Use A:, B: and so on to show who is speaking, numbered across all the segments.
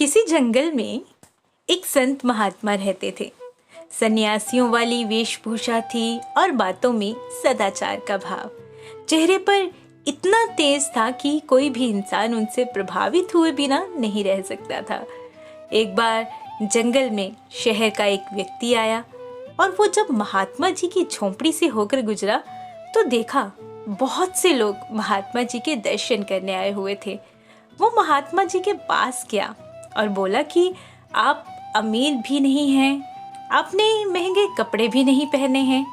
A: किसी जंगल में एक संत महात्मा रहते थे। सन्यासियों वाली वेशभूषा थी और बातों में सदाचार का भाव चेहरे पर इतना तेज था कि कोई भी इंसान उनसे प्रभावित हुए बिना नहीं रह सकता था। एक बार जंगल में शहर का एक व्यक्ति आया और वो जब महात्मा जी की झोंपड़ी से होकर गुजरा तो देखा बहुत से लोग महात्मा जी के दर्शन करने आए हुए थे। वो महात्मा जी के पास गया और बोला कि आप अमीर भी नहीं हैं, आपने महंगे कपड़े भी नहीं पहने हैं,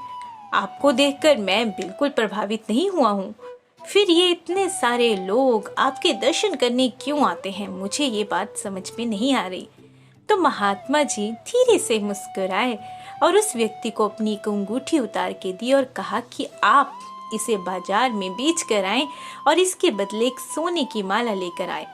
A: आपको देखकर मैं बिल्कुल प्रभावित नहीं हुआ हूँ। फिर ये इतने सारे लोग आपके दर्शन करने क्यों आते हैं, मुझे ये बात समझ में नहीं आ रही। तो महात्मा जी धीरे से मुस्कुराए और उस व्यक्ति को अपनी एक अंगूठी उतार के दी और कहा कि आप इसे बाजार में बेच कर आए और इसके बदले एक सोने की माला लेकर आए।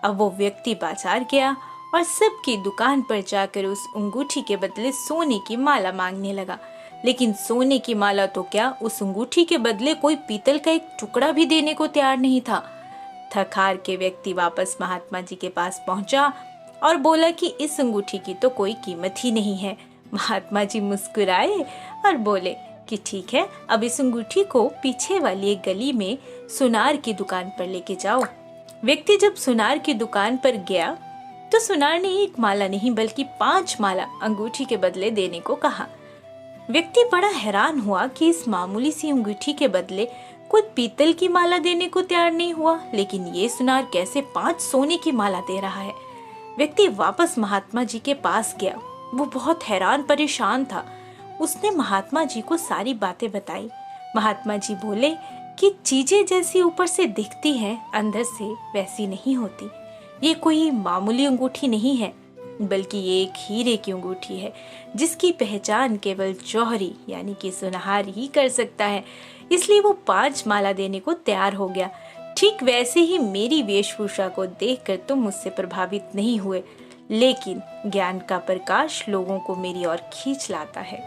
A: अब वो व्यक्ति बाजार गया और सबकी दुकान पर जाकर उस अंगूठी के बदले सोने की माला मांगने लगा, लेकिन सोने की माला तो क्या, उस अंगूठी के बदले कोई पीतल का एक टुकड़ा भी देने को तैयार नहीं था। थक हार के व्यक्ति वापस महात्मा जी के पास पहुंचा और बोला कि इस अंगूठी की तो कोई कीमत ही नहीं है। महात्मा जी मुस्कुराए और बोले कि ठीक है, अब इस अंगूठी को पीछे वाली एक गली में सुनार की दुकान पर लेके जाओ। व्यक्ति जब सुनार की दुकान पर गया तो सुनार ने एक माला नहीं बल्कि 5 माला अंगूठी के बदले देने को कहा। व्यक्ति बड़ा हैरान हुआ कि इस मामूली सी अंगूठी के बदले कोई पीतल की माला देने को तैयार नहीं हुआ, लेकिन ये सुनार कैसे 5 सोने की माला दे रहा है। व्यक्ति वापस महात्मा जी के पास गया। वो बहुत हैरान परेशान था। उसने महात्मा जी को सारी बातें बताई। महात्मा जी बोले कि चीजें जैसी ऊपर से दिखती हैं अंदर से वैसी नहीं होती। ये कोई मामूली अंगूठी नहीं है, बल्कि ये एक हीरे की अंगूठी है जिसकी पहचान केवल जौहरी यानी कि सुनहार ही कर सकता है। इसलिए वो 5 माला देने को तैयार हो गया। ठीक वैसे ही मेरी वेशभूषा को देखकर तुम मुझसे प्रभावित नहीं हुए, लेकिन ज्ञान का प्रकाश लोगों को मेरी ओर खींच लाता है।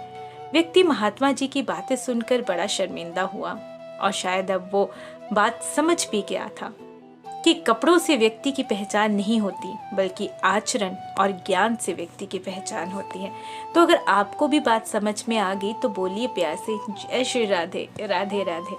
A: व्यक्ति महात्मा जी की बातें सुनकर बड़ा शर्मिंदा हुआ और शायद अब वो बात समझ भी गया था कि कपड़ों से व्यक्ति की पहचान नहीं होती, बल्कि आचरण और ज्ञान से व्यक्ति की पहचान होती है। तो अगर आपको भी बात समझ में आ गई तो बोलिए प्यार से जय श्री राधे राधे राधे।